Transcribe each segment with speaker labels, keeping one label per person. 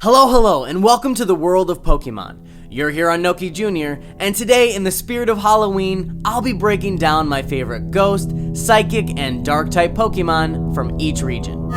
Speaker 1: Hello, and welcome to the world of Pokemon. You're here on Noki Jr., and today, in the spirit of Halloween, I'll be breaking down my favorite Ghost, Psychic, and Dark-type Pokemon from each region.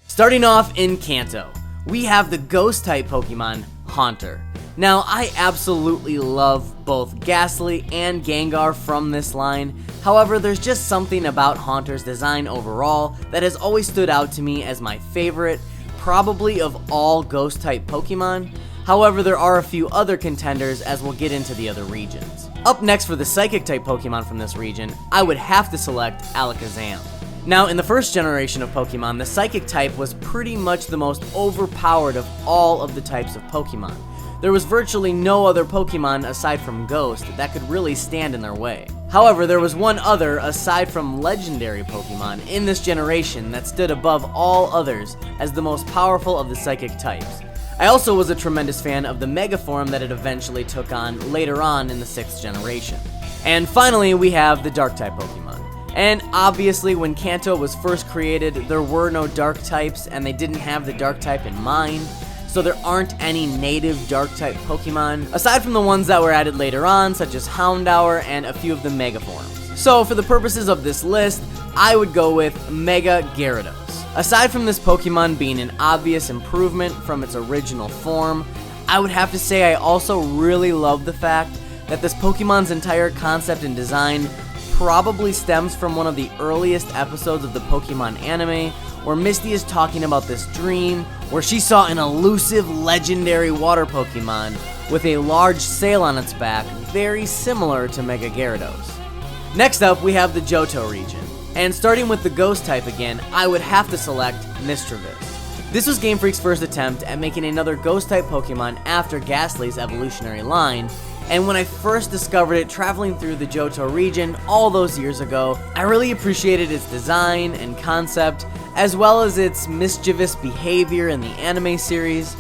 Speaker 1: Starting off in Kanto, we have the Ghost-type Pokemon, Haunter. Now, I absolutely love both Ghastly and Gengar from this line. However, there's just something about Haunter's design overall that has always stood out to me as my favorite, probably of all Ghost-type Pokemon. However, there are a few other contenders as we'll get into the other regions. Up next for the Psychic-type Pokemon from this region, I would have to select Alakazam. Now, in the first generation of Pokemon, the Psychic type was pretty much the most overpowered of all of the types of Pokemon. There was virtually no other Pokemon aside from Ghost that could really stand in their way. However, there was one other aside from legendary Pokemon in this generation that stood above all others as the most powerful of the Psychic types. I also was a tremendous fan of the Mega form that it eventually took on later on in the 6th generation. And finally, we have the Dark-type Pokemon. And obviously, when Kanto was first created, there were no Dark types and they didn't have the Dark type in mind. So there aren't any native Dark-type Pokemon, aside from the ones that were added later on, such as Houndour and a few of the Mega forms. So for the purposes of this list, I would go with Mega Gyarados. Aside from this Pokemon being an obvious improvement from its original form, I would have to say I also really love the fact that this Pokemon's entire concept and design probably stems from one of the earliest episodes of the Pokemon anime, where Misty is talking about this dream where she saw an elusive legendary water Pokemon with a large sail on its back, very similar to Mega Gyarados. Next up, we have the Johto region, and starting with the Ghost type again, I would have to select Mischievous. This was Game Freak's first attempt at making another Ghost type Pokemon after Ghastly's evolutionary line, and when I first discovered it traveling through the Johto region all those years ago, I really appreciated its design and concept, as well as its mischievous behavior in the anime series.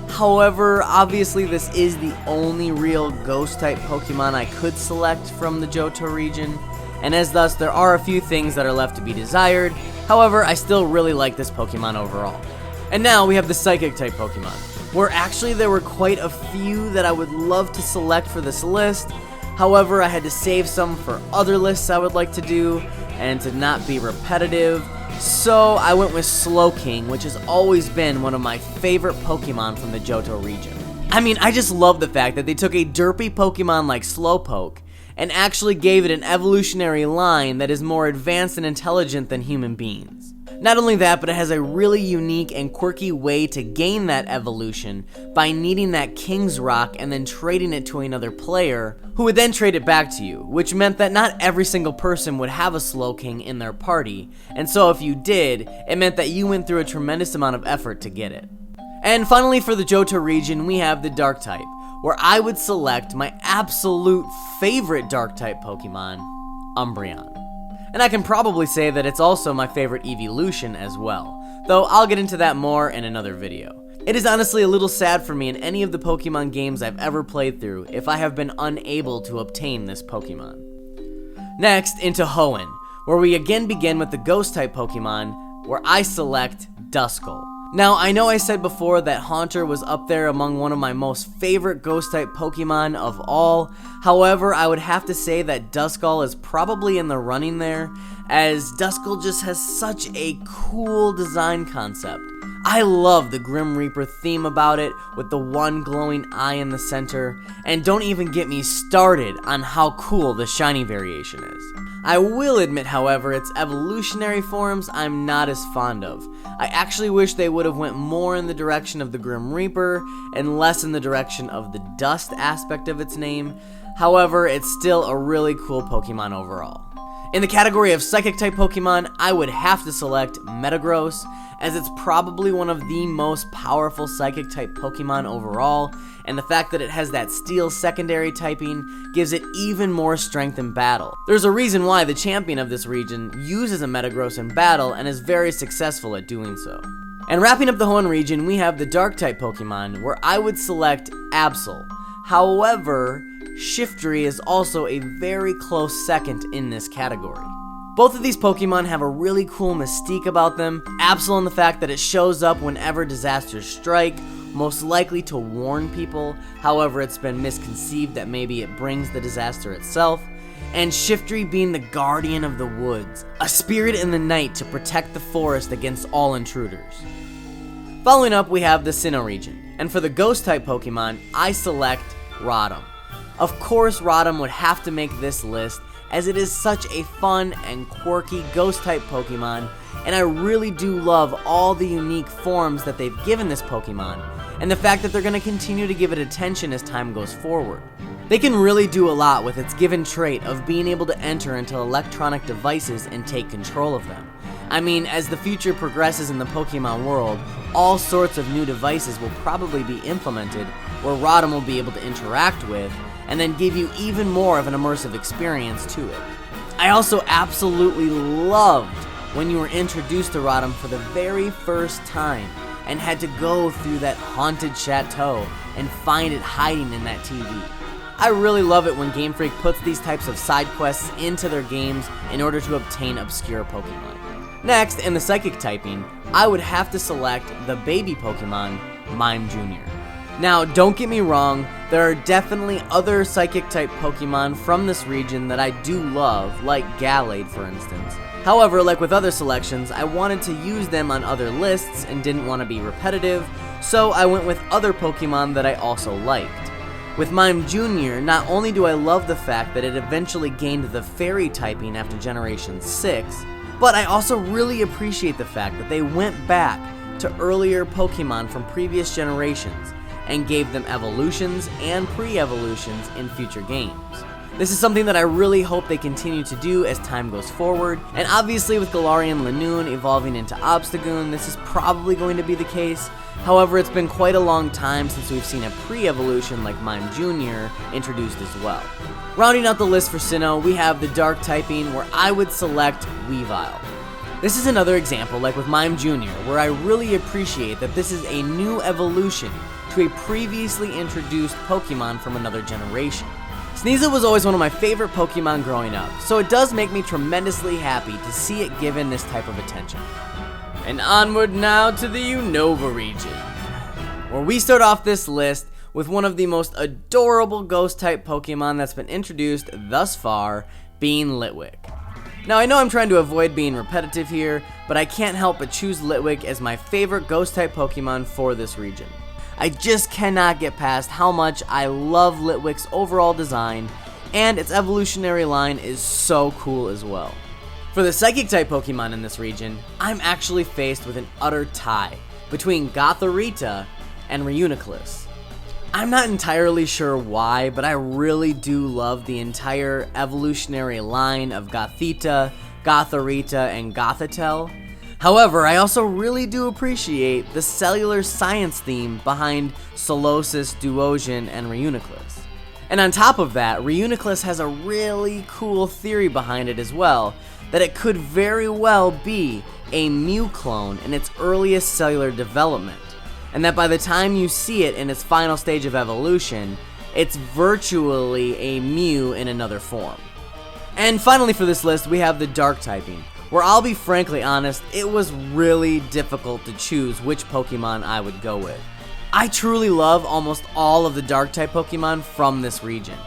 Speaker 1: However, obviously this is the only real Ghost-type Pokemon I could select from the Johto region, and as thus there are a few things that are left to be desired. However, I still really like this Pokemon overall. And now we have the Psychic-type Pokemon, where actually there were quite a few that I would love to select for this list. However, I had to save some for other lists I would like to do, and to not be repetitive. So I went with Slowking, which has always been one of my favorite Pokemon from the Johto region. I mean, I just love the fact that they took a derpy Pokemon like Slowpoke and actually gave it an evolutionary line that is more advanced and intelligent than human beings. Not only that, but it has a really unique and quirky way to gain that evolution by needing that King's Rock and then trading it to another player, who would then trade it back to you, which meant that not every single person would have a Slowking in their party, and so if you did, it meant that you went through a tremendous amount of effort to get it. And finally, for the Johto region, we have the Dark type, where I would select my absolute favorite Dark-type Pokemon, Umbreon. And I can probably say that it's also my favorite evolution as well, though I'll get into that more in another video. It is honestly a little sad for me in any of the Pokemon games I've ever played through if I have been unable to obtain this Pokemon. Next, into Hoenn, where we again begin with the Ghost-type Pokemon, where I select Duskull. Now, I know I said before that Haunter was up there among one of my most favorite Ghost-type Pokemon of all. However, I would have to say that Duskull is probably in the running there, as Duskull just has such a cool design concept. I love the Grim Reaper theme about it, with the one glowing eye in the center, and don't even get me started on how cool the shiny variation is. I will admit, however, its evolutionary forms I'm not as fond of. I actually wish they would have went more in the direction of the Grim Reaper and less in the direction of the dust aspect of its name. However, it's still a really cool Pokemon overall. In the category of Psychic-type Pokemon, I would have to select Metagross, as it's probably one of the most powerful Psychic-type Pokemon overall, and the fact that it has that Steel secondary typing gives it even more strength in battle. There's a reason why the champion of this region uses a Metagross in battle and is very successful at doing so. And wrapping up the Hoenn region, we have the Dark-type Pokemon, where I would select Absol. However, Shiftry is also a very close second in this category. Both of these Pokemon have a really cool mystique about them. Absol in the fact that it shows up whenever disasters strike, most likely to warn people. However, it's been misconceived that maybe it brings the disaster itself. And Shiftry being the guardian of the woods, a spirit in the night to protect the forest against all intruders. Following up, we have the Sinnoh region, and for the Ghost-type Pokemon, I select Rotom. Of course, Rotom would have to make this list, as it is such a fun and quirky Ghost-type Pokemon, and I really do love all the unique forms that they've given this Pokemon, and the fact that they're going to continue to give it attention as time goes forward. They can really do a lot with its given trait of being able to enter into electronic devices and take control of them. I mean, as the future progresses in the Pokemon world, all sorts of new devices will probably be implemented where Rotom will be able to interact with, and then give you even more of an immersive experience to it. I also absolutely loved when you were introduced to Rotom for the very first time and had to go through that haunted chateau and find it hiding in that TV. I really love it when Game Freak puts these types of side quests into their games in order to obtain obscure Pokemon. Next, in the Psychic typing, I would have to select the baby Pokemon, Mime Jr. Now, don't get me wrong, there are definitely other Psychic type Pokemon from this region that I do love, like Gallade for instance. However, like with other selections, I wanted to use them on other lists and didn't want to be repetitive, so I went with other Pokemon that I also liked. With Mime Jr., not only do I love the fact that it eventually gained the Fairy typing after Generation 6, but I also really appreciate the fact that they went back to earlier Pokemon from previous generations and gave them evolutions and pre-evolutions in future games. This is something that I really hope they continue to do as time goes forward, and obviously with Galarian Linoone evolving into Obstagoon, this is probably going to be the case. However, it's been quite a long time since we've seen a pre-evolution like Mime Jr. introduced as well. Rounding out the list for Sinnoh, we have the Dark typing, where I would select Weavile. This is another example, like with Mime Jr., where I really appreciate that this is a new evolution to a previously introduced Pokemon from another generation. Sneasel was always one of my favorite Pokemon growing up, so it does make me tremendously happy to see it given this type of attention. And onward now to the Unova region, where we start off this list with one of the most adorable Ghost-type Pokemon that's been introduced thus far, being Litwick. Now, I know I'm trying to avoid being repetitive here, but I can't help but choose Litwick as my favorite Ghost-type Pokemon for this region. I just cannot get past how much I love Litwick's overall design, and its evolutionary line is so cool as well. For the Psychic-type Pokemon in this region, I'm actually faced with an utter tie between Gothorita and Reuniclus. I'm not entirely sure why, but I really do love the entire evolutionary line of Gothita, Gothorita, and Gothitelle. However, I also really do appreciate the cellular science theme behind Solosis, Duosion, and Reuniclus. And on top of that, Reuniclus has a really cool theory behind it as well, that it could very well be a Mew clone in its earliest cellular development, and that by the time you see it in its final stage of evolution, it's virtually a Mew in another form. And finally for this list, we have the Dark typing, where I'll be frankly honest, it was really difficult to choose which Pokemon I would go with. I truly love almost all of the Dark-type Pokemon from this region.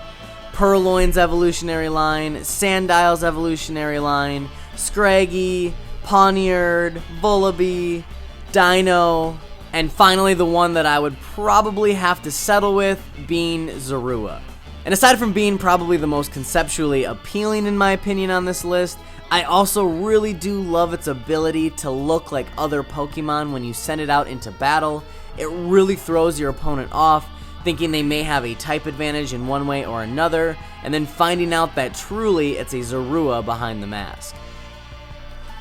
Speaker 1: Purloin's evolutionary line, Sandile's evolutionary line, Scraggy, Pawniard, Vullaby, Dino, and finally the one that I would probably have to settle with being Zorua. And aside from being probably the most conceptually appealing in my opinion on this list, I also really do love its ability to look like other Pokemon when you send it out into battle. It really throws your opponent off, thinking they may have a type advantage in one way or another, and then finding out that truly it's a Zorua behind the mask.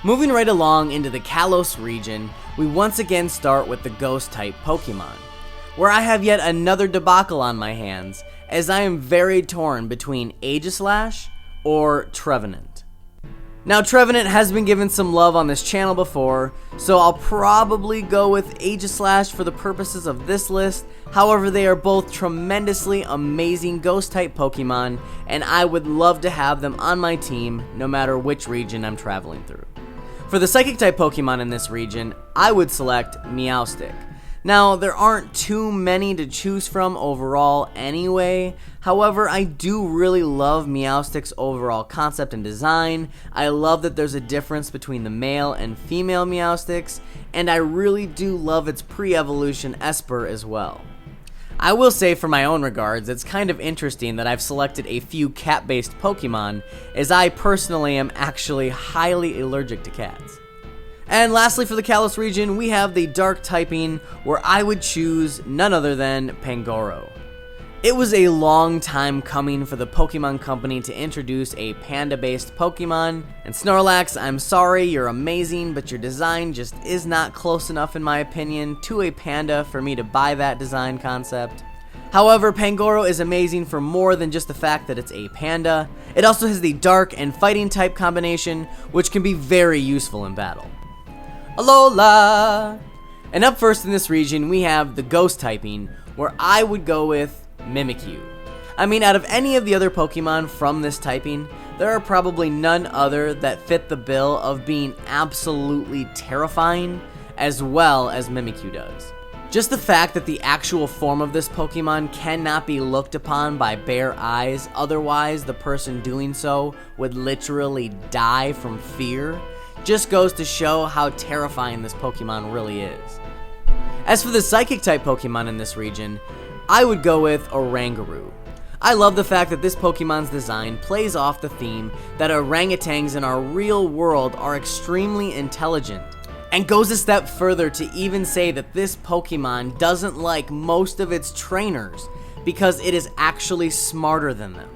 Speaker 1: Moving right along into the Kalos region, we once again start with the Ghost-type Pokemon, where I have yet another debacle on my hands, as I am very torn between Aegislash or Trevenant. Now, Trevenant has been given some love on this channel before, so I'll probably go with Aegislash for the purposes of this list. However, they are both tremendously amazing Ghost-type Pokemon, and I would love to have them on my team no matter which region I'm traveling through. For the Psychic-type Pokemon in this region, I would select Meowstic. Now, there aren't too many to choose from overall anyway. However, I do really love Meowstic's overall concept and design. I love that there's a difference between the male and female Meowstics, and I really do love its pre-evolution Esper as well. I will say, for my own regards, it's kind of interesting that I've selected a few cat-based Pokemon, as I personally am actually highly allergic to cats. And lastly, for the Kalos region, we have the Dark typing, where I would choose none other than Pangoro. It was a long time coming for the Pokemon Company to introduce a panda-based Pokemon, and Snorlax, I'm sorry, you're amazing, but your design just is not close enough, in my opinion, to a panda for me to buy that design concept. However, Pangoro is amazing for more than just the fact that it's a panda. It also has the Dark and Fighting type combination, which can be very useful in battle. Alola! And up first in this region, we have the Ghost typing, where I would go with Mimikyu. I mean, out of any of the other Pokemon from this typing, there are probably none other that fit the bill of being absolutely terrifying as well as Mimikyu does. Just the fact that the actual form of this Pokemon cannot be looked upon by bare eyes, otherwise the person doing so would literally die from fear, just goes to show how terrifying this Pokemon really is. As for the Psychic-type Pokemon in this region, I would go with Oranguru. I love the fact that this Pokemon's design plays off the theme that orangutans in our real world are extremely intelligent, and goes a step further to even say that this Pokemon doesn't like most of its trainers because it is actually smarter than them.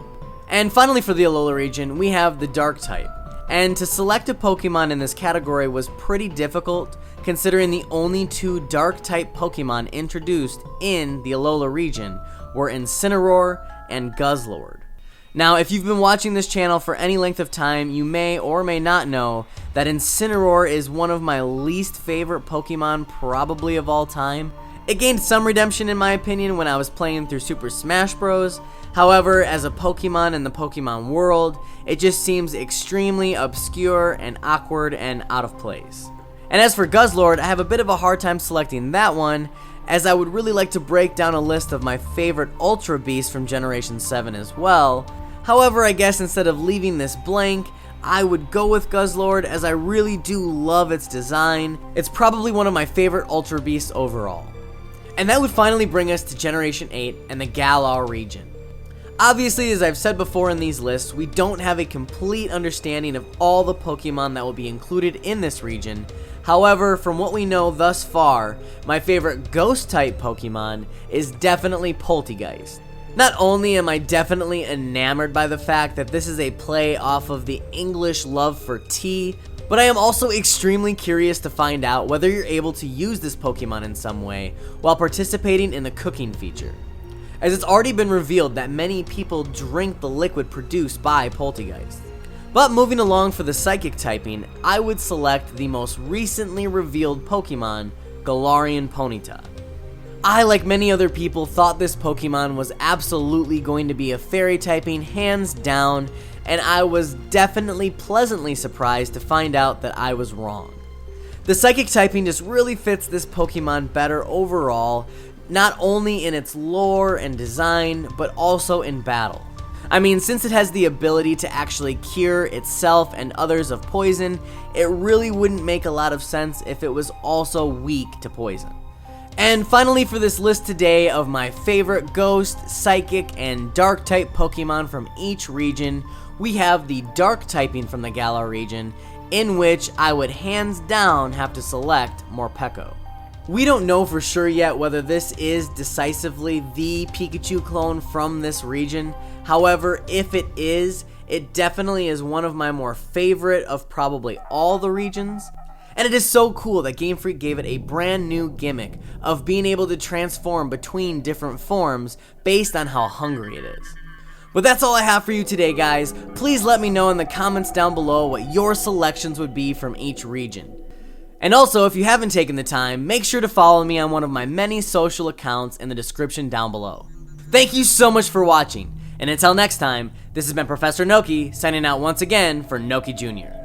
Speaker 1: And finally, for the Alola region, we have the Dark type. And to select a Pokemon in this category was pretty difficult, considering the only two Dark-type Pokemon introduced in the Alola region were Incineroar and Guzzlord. Now, if you've been watching this channel for any length of time, you may or may not know that Incineroar is one of my least favorite Pokemon probably of all time. It gained some redemption in my opinion when I was playing through Super Smash Bros. However, as a Pokemon in the Pokemon world, it just seems extremely obscure and awkward and out of place. And as for Guzzlord, I have a bit of a hard time selecting that one, as I would really like to break down a list of my favorite Ultra Beasts from Generation 7 as well. However, I guess instead of leaving this blank, I would go with Guzzlord, as I really do love its design. It's probably one of my favorite Ultra Beasts overall. And that would finally bring us to Generation 8 and the Galar region. Obviously, as I've said before in these lists, we don't have a complete understanding of all the Pokemon that will be included in this region. However, from what we know thus far, my favorite Ghost-type Pokemon is definitely Polteageist. Not only am I definitely enamored by the fact that this is a play off of the English love for tea, but I am also extremely curious to find out whether you're able to use this Pokemon in some way while participating in the cooking feature, as it's already been revealed that many people drink the liquid produced by Polteageist. But moving along for the Psychic typing, I would select the most recently revealed Pokemon, Galarian Ponyta. I, like many other people, thought this Pokemon was absolutely going to be a Fairy typing, hands down, and I was definitely pleasantly surprised to find out that I was wrong. The Psychic typing just really fits this Pokemon better overall, not only in its lore and design, but also in battle. I mean, since it has the ability to actually cure itself and others of poison, it really wouldn't make a lot of sense if it was also weak to poison. And finally, for this list today of my favorite Ghost, Psychic, and Dark type Pokemon from each region, we have the Dark typing from the Galar region, in which I would hands down have to select Morpeko. We don't know for sure yet whether this is decisively the Pikachu clone from this region. However, if it is, it definitely is one of my more favorite of probably all the regions. And it is so cool that Game Freak gave it a brand new gimmick of being able to transform between different forms based on how hungry it is. But that's all I have for you today, guys. Please let me know in the comments down below what your selections would be from each region. And also, if you haven't taken the time, make sure to follow me on one of my many social accounts in the description down below. Thank you so much for watching, and until next time, this has been Professor Noki signing out once again for Noki Jr.